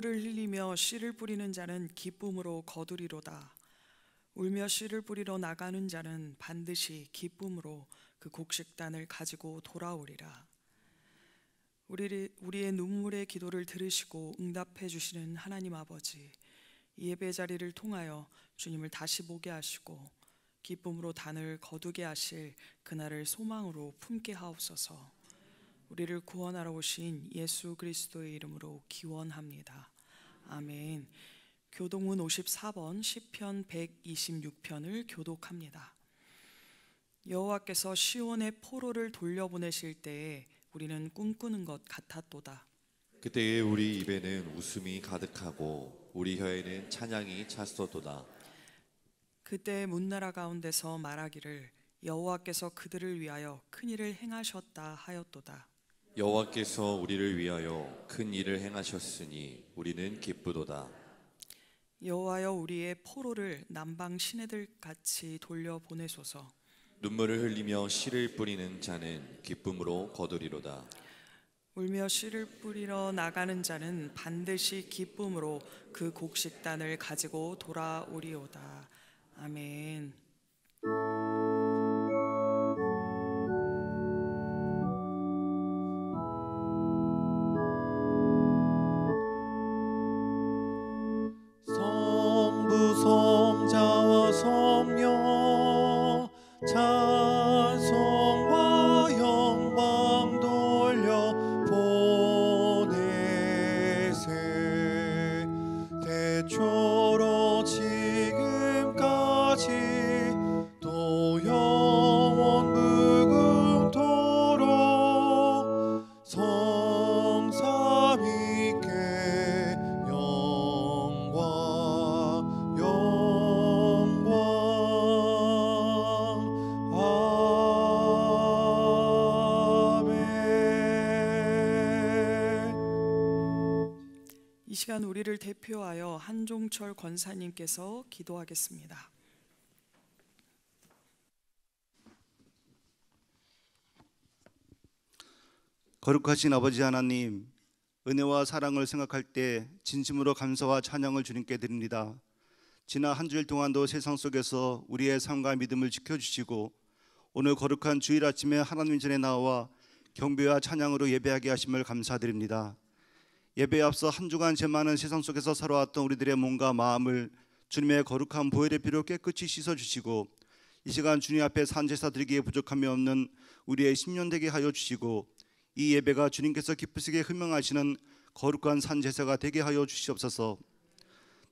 눈물을 흘리며 씨를 뿌리는 자는 기쁨으로 거두리로다. 울며 씨를 뿌리러 나가는 자는 반드시 기쁨으로 그 곡식단을 가지고 돌아오리라. 우리의 눈물의 기도를 들으시고 응답해 주시는 하나님 아버지, 이 예배 자리를 통하여 주님을 다시 보게 하시고 기쁨으로 단을 거두게 하실 그날을 소망으로 품게 하옵소서. 우리를 구원하러 오신 예수 그리스도의 이름으로 기원합니다. 아멘. 교동문 54번 시편 126편을 교독합니다. 여호와께서 시온의 포로를 돌려보내실 때에 우리는 꿈꾸는 것 같았도다. 그때에 우리 입에는 웃음이 가득하고 우리 혀에는 찬양이 찼었도다. 그때 문나라 가운데서 말하기를 여호와께서 그들을 위하여 큰 일을 행하셨다 하였도다. 여호와께서 우리를 위하여 큰 일을 행하셨으니 우리는 기쁘도다. 여호와여 우리의 포로를 남방 시내들 같이 돌려보내소서. 눈물을 흘리며 씨를 뿌리는 자는 기쁨으로 거두리로다. 울며 씨를 뿌리러 나가는 자는 반드시 기쁨으로 그 곡식단을 가지고 돌아오리오다. 아멘. 성부 성자와 성령 찬송과 영광 돌려 보내세. 대초로 지금까지 또 영원 무궁토록 성삼위께 이 시간 우리를 대표하여 한종철 권사님께서 기도하겠습니다. 거룩하신 아버지 하나님, 은혜와 사랑을 생각할 때 진심으로 감사와 찬양을 주님께 드립니다. 지난 한 주일 동안도 세상 속에서 우리의 삶과 믿음을 지켜주시고 오늘 거룩한 주일 아침에 하나님 전에 나와 경배와 찬양으로 예배하게 하심을 감사드립니다. 예배에 앞서 한 주간 죄 많은 세상 속에서 살아왔던 우리들의 몸과 마음을 주님의 거룩한 보혈의 피로 깨끗이 씻어주시고 이 시간 주님 앞에 산제사 드리기에 부족함이 없는 우리의 심령 되게 하여 주시고 이 예배가 주님께서 기쁘시게 흠명하시는 거룩한 산제사가 되게 하여 주시옵소서.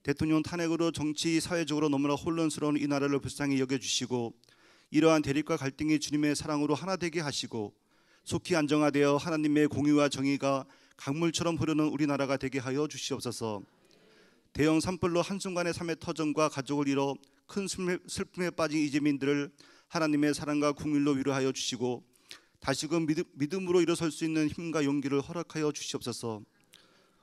대통령 탄핵으로 정치 사회적으로 너무나 혼란스러운 이 나라를 불쌍히 여겨주시고 이러한 대립과 갈등이 주님의 사랑으로 하나 되게 하시고 속히 안정화되어 하나님의 공의와 정의가 강물처럼 흐르는 우리나라가 되게 하여 주시옵소서. 대형 산불로 한순간의 삶의 터전과 가족을 잃어 큰 슬픔에 빠진 이재민들을 하나님의 사랑과 긍휼로 위로하여 주시고 다시금 믿음으로 일어설 수 있는 힘과 용기를 허락하여 주시옵소서.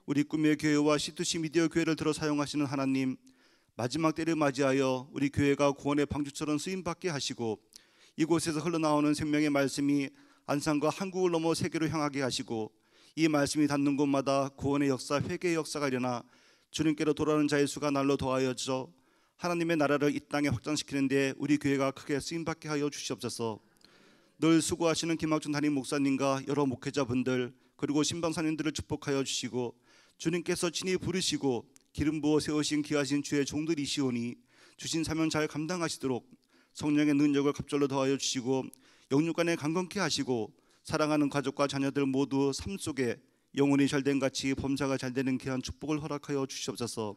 우리 꿈의 교회와 C2C 미디어 교회를 들어 사용하시는 하나님, 마지막 때를 맞이하여 우리 교회가 구원의 방주처럼 쓰임받게 하시고 이곳에서 흘러나오는 생명의 말씀이 안산과 한국을 넘어 세계로 향하게 하시고 이 말씀이 닿는 곳마다 구원의 역사, 회개의 역사가 일어나 주님께로 돌아오는 자의 수가 날로 더하여져 하나님의 나라를 이 땅에 확장시키는 데 우리 교회가 크게 쓰임받게 하여 주시옵소서. 늘 수고하시는 김학준 담임 목사님과 여러 목회자분들 그리고 신방사님들을 축복하여 주시고 주님께서 친히 부르시고 기름 부어 세우신 귀하신 주의 종들이시오니 주신 사명 잘 감당하시도록 성령의 능력을 갑절로 더하여 주시고 영육간에 강건케 하시고 사랑하는 가족과 자녀들 모두 삶 속에 영혼이 잘된 같이 범사가 잘되는 귀한 축복을 허락하여 주시옵소서.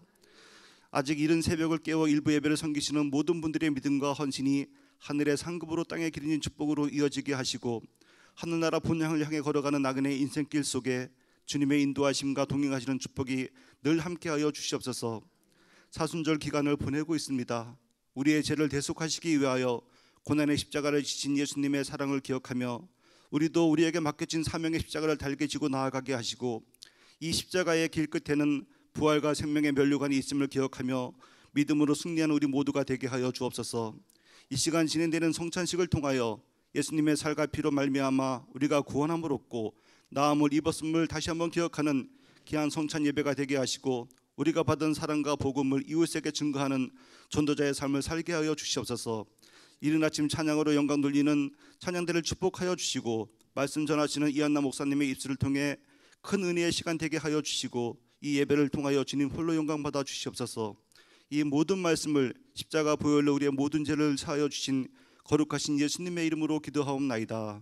아직 이른 새벽을 깨워 일부 예배를 섬기시는 모든 분들의 믿음과 헌신이 하늘의 상급으로 땅에 기르는 축복으로 이어지게 하시고 하늘나라 본향을 향해 걸어가는 나그네의 인생길 속에 주님의 인도하심과 동행하시는 축복이 늘 함께하여 주시옵소서. 사순절 기간을 보내고 있습니다. 우리의 죄를 대속하시기 위하여 고난의 십자가를 지신 예수님의 사랑을 기억하며 우리도 우리에게 맡겨진 사명의 십자가를 달게 지고 나아가게 하시고 이 십자가의 길 끝에는 부활과 생명의 면류관이 있음을 기억하며 믿음으로 승리하는 우리 모두가 되게 하여 주옵소서. 이 시간 진행되는 성찬식을 통하여 예수님의 살과 피로 말미암아 우리가 구원함을 얻고 나음을 입었음을 다시 한번 기억하는 귀한 성찬 예배가 되게 하시고 우리가 받은 사랑과 복음을 이웃에게 증거하는 전도자의 삶을 살게 하여 주시옵소서. 이른 아침 찬양으로 영광 돌리는 찬양대를 축복하여 주시고 말씀 전하시는 이한나 목사님의 입술을 통해 큰 은혜의 시간 되게 하여 주시고 이 예배를 통하여 주님 홀로 영광 받아 주시옵소서. 이 모든 말씀을 십자가 보혈로 우리의 모든 죄를 사하여 주신 거룩하신 예수님의 이름으로 기도하옵나이다.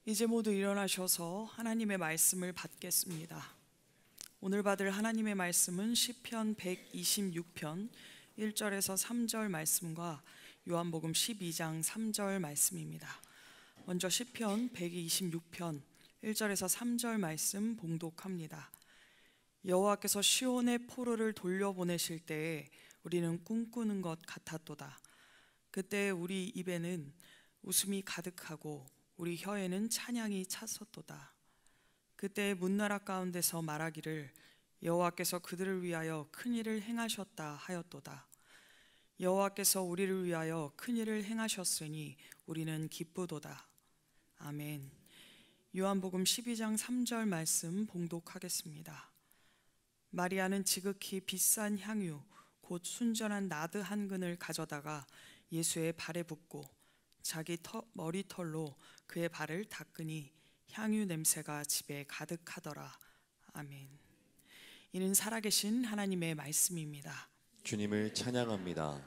이제 모두 일어나셔서 하나님의 말씀을 받겠습니다. 오늘 받을 하나님의 말씀은 시편 126편 1절에서 3절 말씀과 요한복음 12장 3절 말씀입니다. 먼저 시편 126편 1절에서 3절 말씀 봉독합니다. 여호와께서 시온의 포로를 돌려보내실 때에 우리는 꿈꾸는 것 같았도다. 그때 우리 입에는 웃음이 가득하고 우리 혀에는 찬양이 찼었도다. 그때 문나라 가운데서 말하기를 여호와께서 그들을 위하여 큰 일을 행하셨다 하였도다. 여호와께서 우리를 위하여 큰 일을 행하셨으니 우리는 기쁘도다. 아멘. 요한복음 12장 3절 말씀 봉독하겠습니다. 마리아는 지극히 비싼 향유 곧 순전한 나드 한 근을 가져다가 예수의 발에 붓고 자기 머리털로 그의 발을 닦으니 향유 냄새가 집에 가득하더라. 아멘. 이는 살아계신 하나님의 말씀입니다. 주님을 찬양합니다.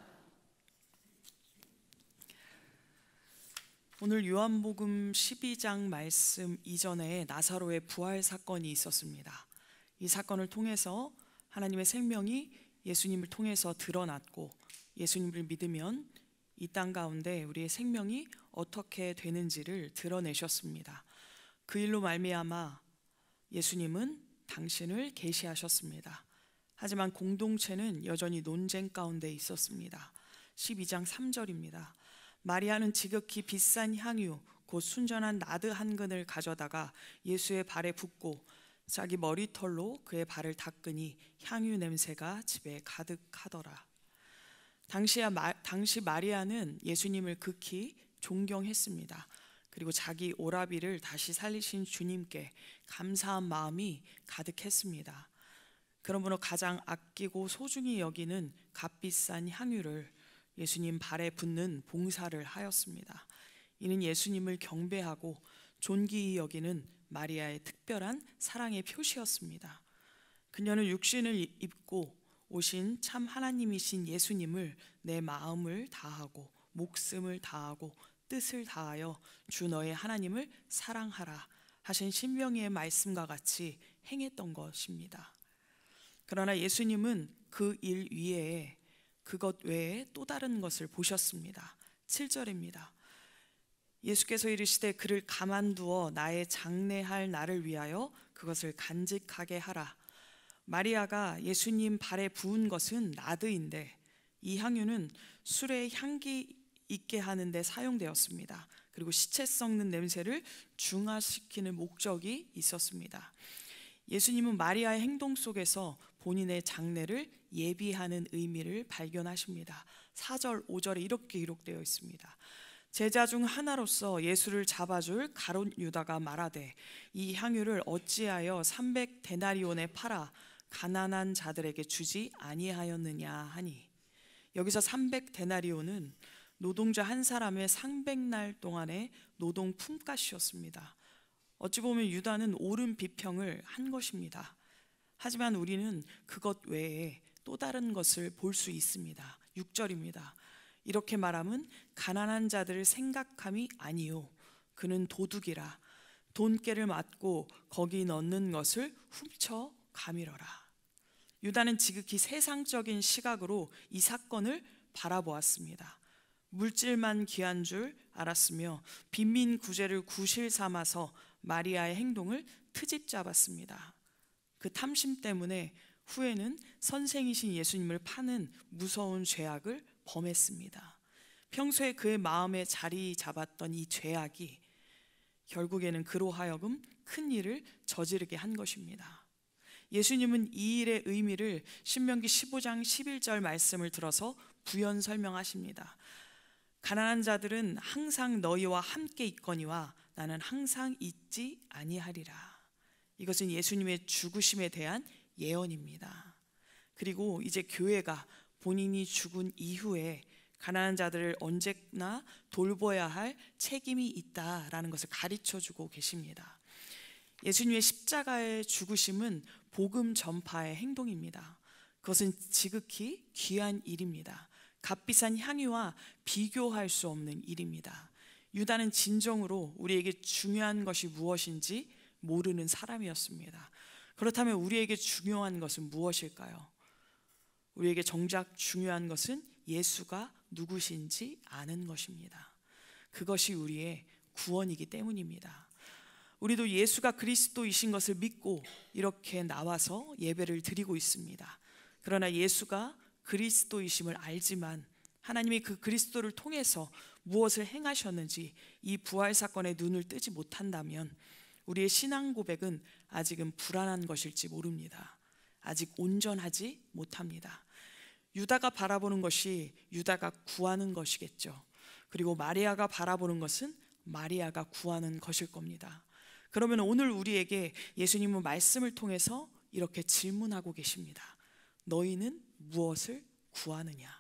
오늘 요한복음 12장 말씀 이전에 나사로의 부활 사건이 있었습니다. 이 사건을 통해서 하나님의 생명이 예수님을 통해서 드러났고 예수님을 믿으면 이 땅 가운데 우리의 생명이 어떻게 되는지를 드러내셨습니다. 그 일로 말미암아 예수님은 당신을 계시하셨습니다. 하지만 공동체는 여전히 논쟁 가운데 있었습니다. 12장 3절입니다. 마리아는 지극히 비싼 향유 곧 순전한 나드 한 근을 가져다가 예수의 발에 붓고 자기 머리털로 그의 발을 닦으니 향유 냄새가 집에 가득하더라. 당시 마리아는 예수님을 극히 존경했습니다. 그리고 자기 오라비를 다시 살리신 주님께 감사한 마음이 가득했습니다. 그러므로 가장 아끼고 소중히 여기는 값비싼 향유를 예수님 발에 붓는 봉사를 하였습니다. 이는 예수님을 경배하고 존귀히 여기는 마리아의 특별한 사랑의 표시였습니다. 그녀는 육신을 입고 오신 참 하나님이신 예수님을 내 마음을 다하고 목숨을 다하고 뜻을 다하여 주 너의 하나님을 사랑하라 하신 신명기의 말씀과 같이 행했던 것입니다. 그러나 예수님은 그 일 위에 그것 외에 또 다른 것을 보셨습니다. 7절입니다. 예수께서 이르시되 그를 가만두어 나의 장례할 날을 위하여 그것을 간직하게 하라. 마리아가 예수님 발에 부은 것은 나드인데 이 향유는 술에 향기 있게 하는 데 사용되었습니다. 그리고 시체 썩는 냄새를 중화시키는 목적이 있었습니다. 예수님은 마리아의 행동 속에서 본인의 장례를 예비하는 의미를 발견하십니다. 4절, 5절에 이렇게 기록되어 있습니다. 제자 중 하나로서 예수를 잡아줄 가룟 유다가 말하되 이 향유를 어찌하여 300데나리온에 팔아 가난한 자들에게 주지 아니하였느냐 하니, 여기서 300데나리온은 노동자 한 사람의 300날 동안의 노동 품값이었습니다. 어찌 보면 유다는 옳은 비평을 한 것입니다. 하지만 우리는 그것 외에 또 다른 것을 볼 수 있습니다. 6절입니다. 이렇게 말함은 가난한 자들을 생각함이 아니요 그는 도둑이라 돈깨를 맞고 거기 넣는 것을 훔쳐 가밀어라. 유다는 지극히 세상적인 시각으로 이 사건을 바라보았습니다. 물질만 귀한 줄 알았으며 빈민 구제를 구실 삼아서 마리아의 행동을 트집 잡았습니다. 그 탐심 때문에 후에는 선생이신 예수님을 파는 무서운 죄악을 범했습니다. 평소에 그의 마음에 자리 잡았던 이 죄악이 결국에는 그로 하여금 큰 일을 저지르게 한 것입니다. 예수님은 이 일의 의미를 신명기 15장 11절 말씀을 들어서 부연 설명하십니다. 가난한 자들은 항상 너희와 함께 있거니와 나는 항상 있지 아니하리라. 이것은 예수님의 죽으심에 대한 예언입니다. 그리고 이제 교회가 본인이 죽은 이후에 가난한 자들을 언제나 돌봐야 할 책임이 있다라는 것을 가르쳐주고 계십니다. 예수님의 십자가의 죽으심은 복음 전파의 행동입니다. 그것은 지극히 귀한 일입니다. 값비싼 향유와 비교할 수 없는 일입니다. 유다는 진정으로 우리에게 중요한 것이 무엇인지 모르는 사람이었습니다. 그렇다면 우리에게 중요한 것은 무엇일까요? 우리에게 정작 중요한 것은 예수가 누구신지 아는 것입니다. 그것이 우리의 구원이기 때문입니다. 우리도 예수가 그리스도이신 것을 믿고 이렇게 나와서 예배를 드리고 있습니다. 그러나 예수가 그리스도이심을 알지만 하나님이 그 그리스도를 통해서 무엇을 행하셨는지 이 부활 사건에 눈을 뜨지 못한다면 우리의 신앙 고백은 아직은 불안한 것일지 모릅니다. 아직 온전하지 못합니다. 유다가 바라보는 것이 유다가 구하는 것이겠죠. 그리고 마리아가 바라보는 것은 마리아가 구하는 것일 겁니다. 그러면 오늘 우리에게 예수님은 말씀을 통해서 이렇게 질문하고 계십니다. 너희는 무엇을 구하느냐?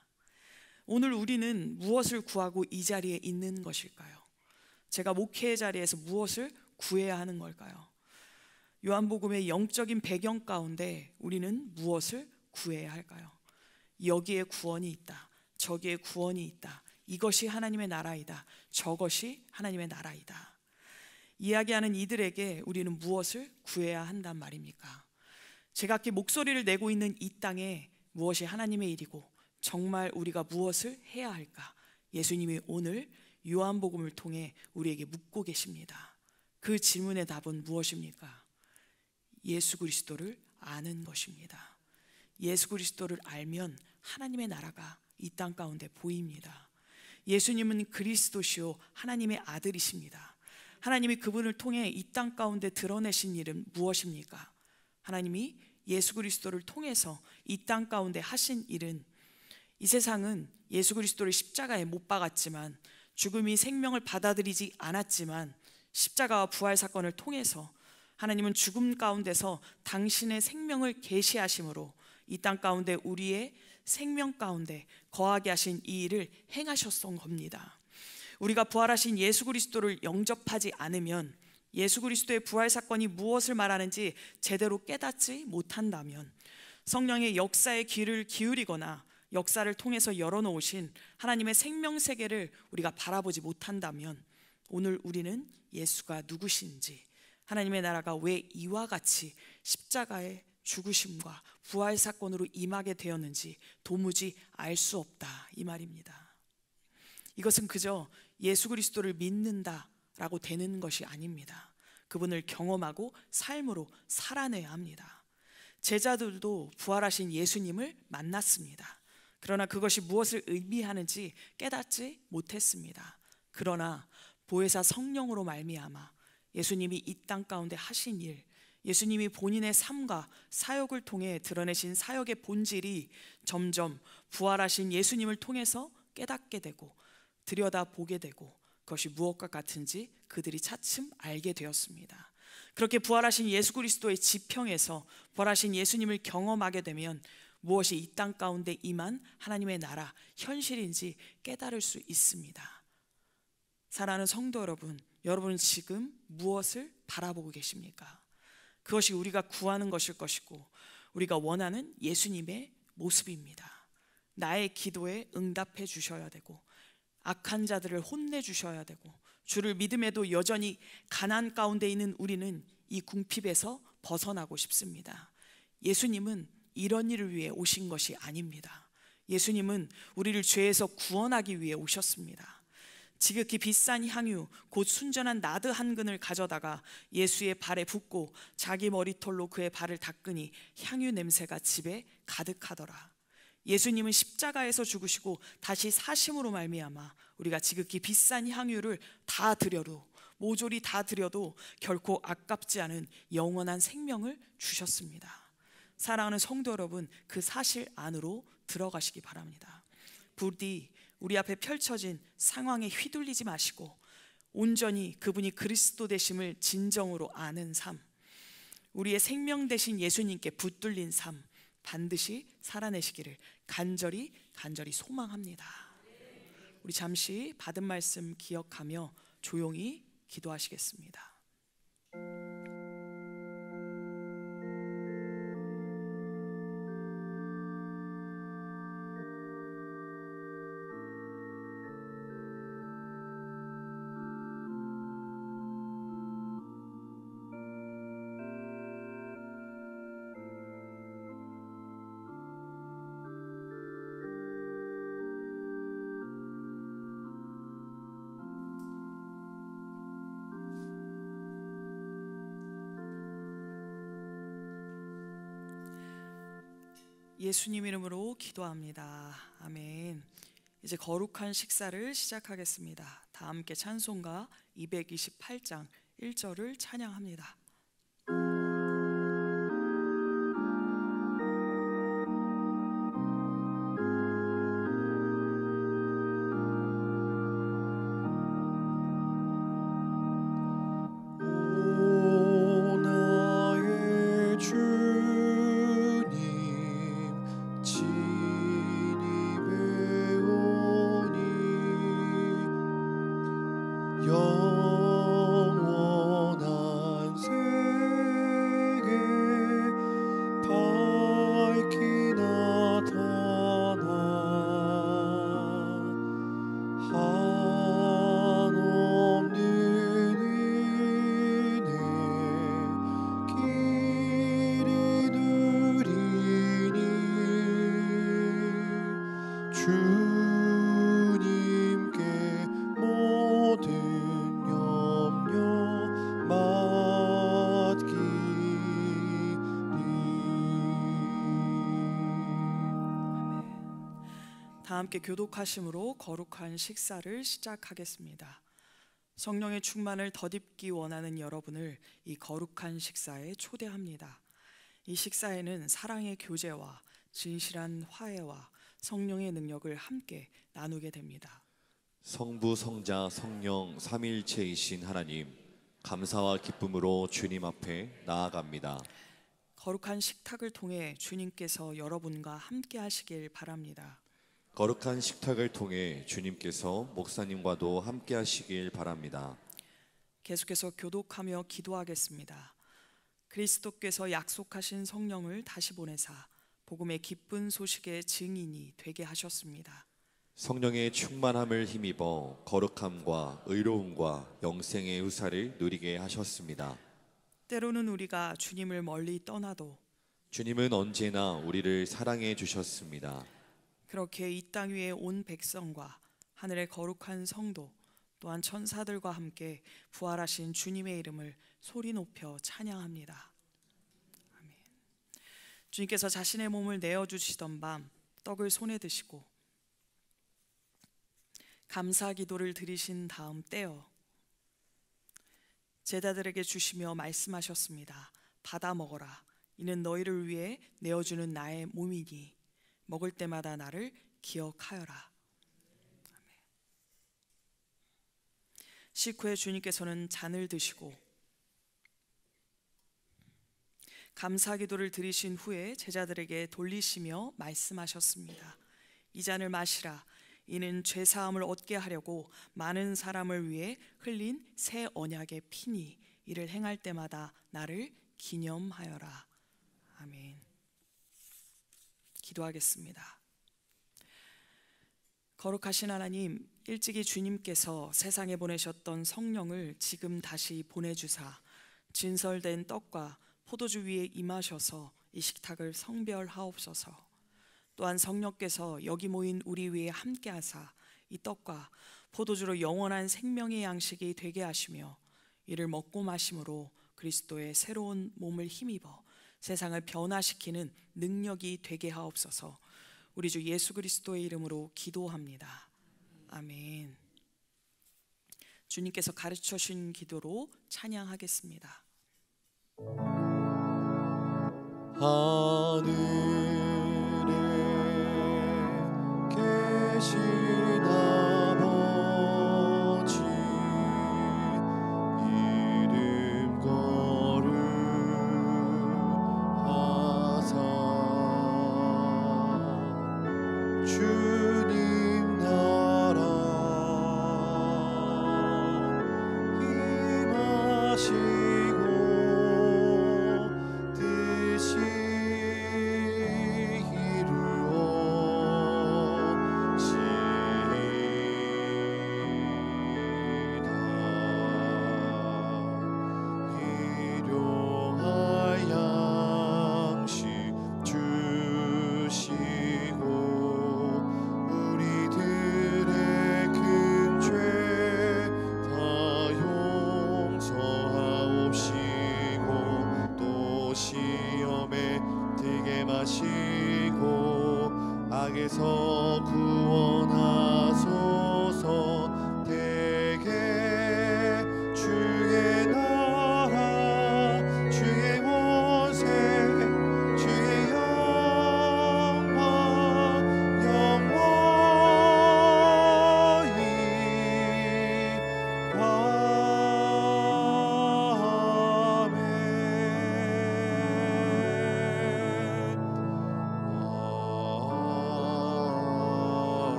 오늘 우리는 무엇을 구하고 이 자리에 있는 것일까요? 제가 목회의 자리에서 무엇을 구해야 하는 걸까요? 요한복음의 영적인 배경 가운데 우리는 무엇을 구해야 할까요? 여기에 구원이 있다. 저기에 구원이 있다. 이것이 하나님의 나라이다. 저것이 하나님의 나라이다. 이야기하는 이들에게 우리는 무엇을 구해야 한단 말입니까? 제각기 목소리를 내고 있는 이 땅에 무엇이 하나님의 일이고 정말 우리가 무엇을 해야 할까? 예수님이 오늘 요한복음을 통해 우리에게 묻고 계십니다. 그 질문의 답은 무엇입니까? 예수 그리스도를 아는 것입니다. 예수 그리스도를 알면 하나님의 나라가 이 땅 가운데 보입니다. 예수님은 그리스도시요 하나님의 아들이십니다. 하나님이 그분을 통해 이 땅 가운데 드러내신 일은 무엇입니까? 하나님이 예수 그리스도를 통해서 이 땅 가운데 하신 일은 이 세상은 예수 그리스도를 십자가에 못 박았지만 죽음이 생명을 받아들이지 않았지만 십자가와 부활 사건을 통해서 하나님은 죽음 가운데서 당신의 생명을 계시하심으로 이 땅 가운데 우리의 생명 가운데 거하게 하신 이 일을 행하셨던 겁니다. 우리가 부활하신 예수 그리스도를 영접하지 않으면 예수 그리스도의 부활 사건이 무엇을 말하는지 제대로 깨닫지 못한다면 성령의 역사에 귀를 기울이거나 역사를 통해서 열어놓으신 하나님의 생명 세계를 우리가 바라보지 못한다면 오늘 우리는 예수가 누구신지 하나님의 나라가 왜 이와 같이 십자가의 죽으심과 부활 사건으로 임하게 되었는지 도무지 알 수 없다 이 말입니다. 이것은 그저 예수 그리스도를 믿는다라고 되는 것이 아닙니다. 그분을 경험하고 삶으로 살아내야 합니다. 제자들도 부활하신 예수님을 만났습니다. 그러나 그것이 무엇을 의미하는지 깨닫지 못했습니다. 그러나 보혜사 성령으로 말미암아 예수님이 이 땅 가운데 하신 일, 예수님이 본인의 삶과 사역을 통해 드러내신 사역의 본질이 점점 부활하신 예수님을 통해서 깨닫게 되고 들여다보게 되고 그것이 무엇과 같은지 그들이 차츰 알게 되었습니다. 그렇게 부활하신 예수 그리스도의 지평에서 부활하신 예수님을 경험하게 되면 무엇이 이 땅 가운데 임한 하나님의 나라 현실인지 깨달을 수 있습니다. 사랑하는 성도 여러분, 여러분은 지금 무엇을 바라보고 계십니까? 그것이 우리가 구하는 것일 것이고 우리가 원하는 예수님의 모습입니다. 나의 기도에 응답해 주셔야 되고 악한 자들을 혼내 주셔야 되고 주를 믿음에도 여전히 가난 가운데 있는 우리는 이 궁핍에서 벗어나고 싶습니다. 예수님은 이런 일을 위해 오신 것이 아닙니다. 예수님은 우리를 죄에서 구원하기 위해 오셨습니다. 지극히 비싼 향유 곧 순전한 나드 한 근을 가져다가 예수의 발에 붓고 자기 머리털로 그의 발을 닦으니 향유 냄새가 집에 가득하더라. 예수님은 십자가에서 죽으시고 다시 사심으로 말미암아 우리가 지극히 비싼 향유를 다 드려도 모조리 다 드려도 결코 아깝지 않은 영원한 생명을 주셨습니다. 사랑하는 성도 여러분, 그 사실 안으로 들어가시기 바랍니다. 부디 우리 앞에 펼쳐진 상황에 휘둘리지 마시고 온전히 그분이 그리스도 되심을 진정으로 아는 삶, 우리의 생명 되신 예수님께 붙들린 삶 반드시 살아내시기를 간절히 소망합니다. 우리 잠시 받은 말씀 기억하며 조용히 기도하시겠습니다. 예수님 이름으로 기도합니다. 아멘. 이제 거룩한 식사를 시작하겠습니다. 다 함께 찬송가 228장 1절을 찬양합니다. 오 나의 주님 진입해 오니 영원한 세계 밝히 나타나 한없는 은혜 길이 누리니 주님께 모든 염려 맡기리. 다 함께 교독하심으로 거룩한 식사를 시작하겠습니다. 성령의 충만을 덧입기 원하는 여러분을 이 거룩한 식사에 초대합니다. 이 식사에는 사랑의 교제와 진실한 화해와 성령의 능력을 함께 나누게 됩니다. 성부, 성자, 성령 삼위일체이신 하나님, 감사와 기쁨으로 주님 앞에 나아갑니다. 거룩한 식탁을 통해 주님께서 여러분과 함께 하시길 바랍니다. 거룩한 식탁을 통해 주님께서 목사님과도 함께 하시길 바랍니다. 계속해서 교독하며 기도하겠습니다. 그리스도께서 약속하신 성령을 다시 보내사 복음의 기쁜 소식의 증인이 되게 하셨습니다. 성령의 충만함을 힘입어 거룩함과 의로움과 영생의 후사를 누리게 하셨습니다. 때로는 우리가 주님을 멀리 떠나도 주님은 언제나 우리를 사랑해 주셨습니다. 그렇게 이 땅 위에 온 백성과 하늘의 거룩한 성도 또한 천사들과 함께 부활하신 주님의 이름을 소리 높여 찬양합니다. 아멘. 주님께서 자신의 몸을 내어주시던 밤 떡을 손에 드시고 감사 기도를 드리신 다음 떼어 제자들에게 주시며 말씀하셨습니다. 받아 먹어라. 이는 너희를 위해 내어주는 나의 몸이니 먹을 때마다 나를 기억하여라. 식후에 주님께서는 잔을 드시고 감사 기도를 드리신 후에 제자들에게 돌리시며 말씀하셨습니다. 이 잔을 마시라. 이는 죄 사함을 얻게 하려고 많은 사람을 위해 흘린 새 언약의 피니 이를 행할 때마다 나를 기념하여라. 아멘. 기도하겠습니다. 거룩하신 하나님, 일찍이 주님께서 세상에 보내셨던 성령을 지금 다시 보내주사 진설된 떡과 포도주 위에 임하셔서 이 식탁을 성별하옵소서. 또한 성령께서 여기 모인 우리 위에 함께하사 이 떡과 포도주로 영원한 생명의 양식이 되게 하시며 이를 먹고 마심으로 그리스도의 새로운 몸을 힘입어 세상을 변화시키는 능력이 되게 하옵소서. 우리 주 예수 그리스도의 이름으로 기도합니다. 아멘. 주님께서 가르쳐 주신 기도로 찬양하겠습니다. 하늘에 계신 아버지 이름 거룩하사 주님 나라 임하시고 뜻이 이루어지이다.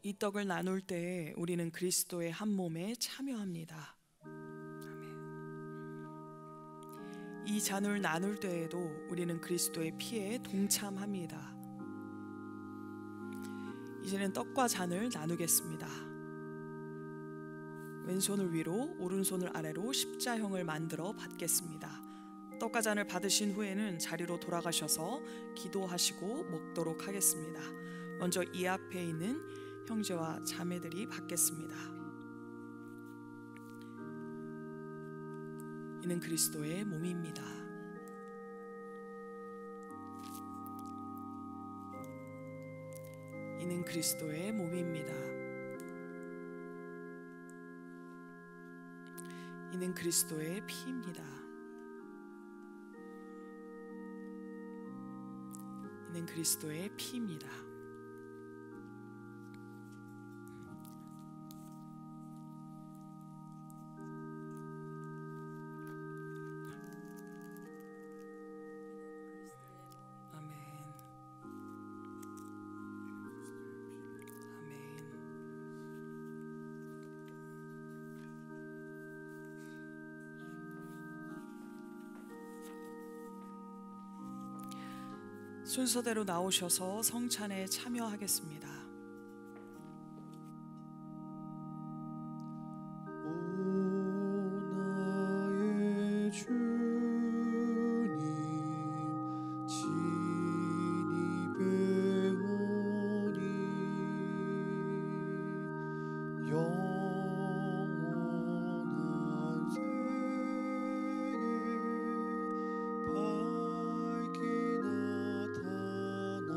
이 떡을 나눌 때 우리는 그리스도의 한 몸에 참여합니다. 아멘. 이 잔을 나눌 때에도 우리는 그리스도의 피에 동참합니다. 이제는 떡과 잔을 나누겠습니다. 왼손을 위로 오른손을 아래로 십자형을 만들어 받겠습니다. 떡과 잔을 받으신 후에는 자리로 돌아가셔서 기도하시고 먹도록 하겠습니다. 먼저 이 앞에 있는 형제와 자매들이 받겠습니다. 이는 그리스도의 몸입니다. 이는 그리스도의 몸입니다. 이는 그리스도의 피입니다. 이는 그리스도의 피입니다. 아멘. 아멘. 순서대로 나오셔서 성찬에 참여하겠습니다. 오 나의 주님 친히 배우니 영원한 세계 밝게 나타나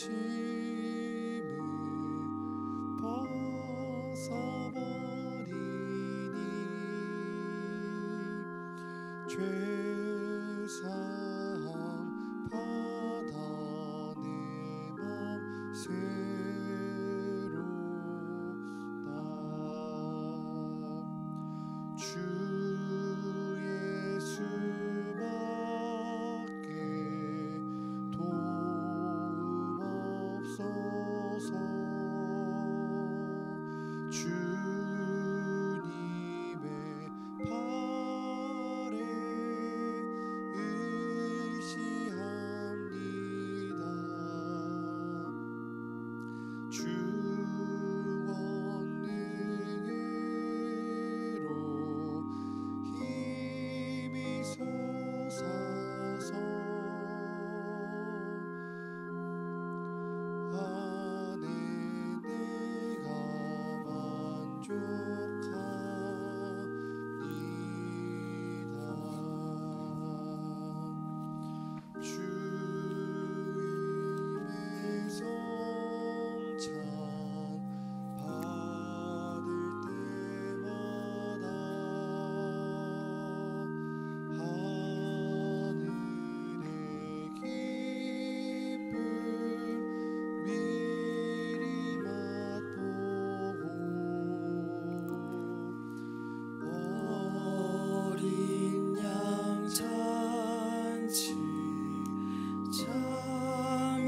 짐을 벗어버리니 죄사함 받아 내 맘 새롭다. 주 예수밖에 도움 없소서. 주님의 팔에 의시합니다. 주 권능으로 힘이 솟아서 안에 내가 만족합니다. 주님의 성찬 받을 때마다 하늘의 기쁨 미리 맛보고 어린 양 잔치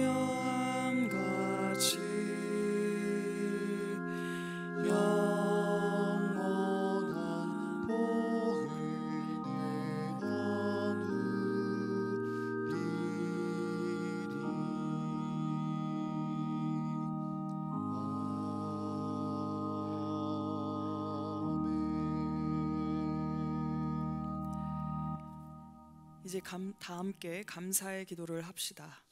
참여함같이 영원한 복을 내가 누리리. 이제 다 함께 감사의 기도를 합시다.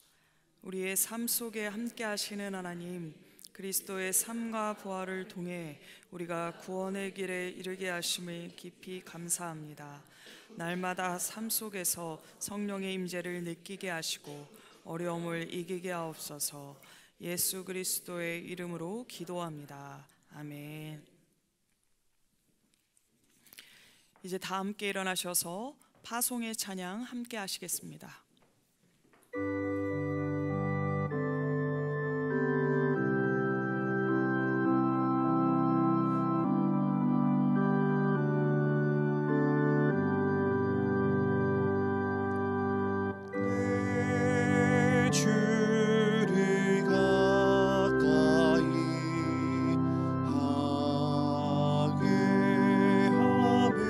우리의 삶 속에 함께 하시는 하나님, 그리스도의 삶과 부활을 통해 우리가 구원의 길에 이르게 하심을 깊이 감사합니다. 날마다 삶 속에서 성령의 임재를 느끼게 하시고 어려움을 이기게 하옵소서. 예수 그리스도의 이름으로 기도합니다. 아멘. 이제 다 함께 일어나셔서 파송의 찬양 함께 하시겠습니다. 내 주를 가까이 하게 하매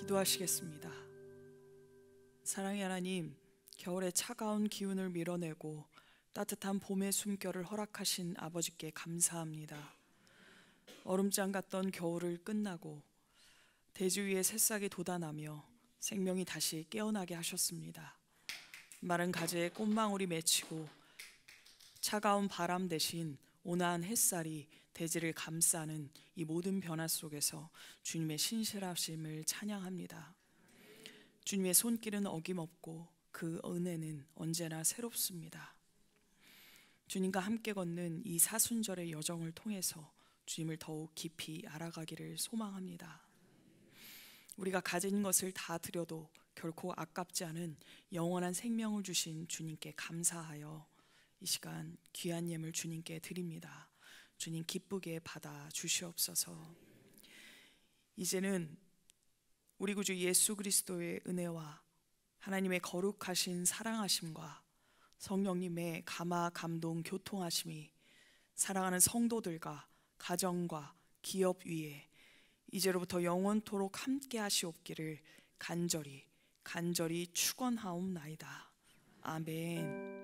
기도하시겠습니다. 사랑의 하나님, 겨울의 차가운 기운을 밀어내고 따뜻한 봄의 숨결을 허락하신 아버지께 감사합니다. 얼음장 같던 겨울을 끝나고 대지 위에 새싹이 돋아나며 생명이 다시 깨어나게 하셨습니다. 마른 가지에 꽃망울이 맺히고 차가운 바람 대신 온화한 햇살이 대지를 감싸는 이 모든 변화 속에서 주님의 신실하심을 찬양합니다. 주님의 손길은 어김없고 그 은혜는 언제나 새롭습니다. 주님과 함께 걷는 이 사순절의 여정을 통해서 주님을 더욱 깊이 알아가기를 소망합니다. 우리가 가진 것을 다 드려도 결코 아깝지 않은 영원한 생명을 주신 주님께 감사하여 이 시간 귀한 예물 주님께 드립니다. 주님 기쁘게 받아 주시옵소서. 이제는 우리 구주 예수 그리스도의 은혜와 하나님의 거룩하신 사랑하심과 성령님의 감화 감동 교통하심이 사랑하는 성도들과 가정과 기업 위에 이제로부터 영원토록 함께 하시옵기를 간절히 축원하옵나이다. 아멘.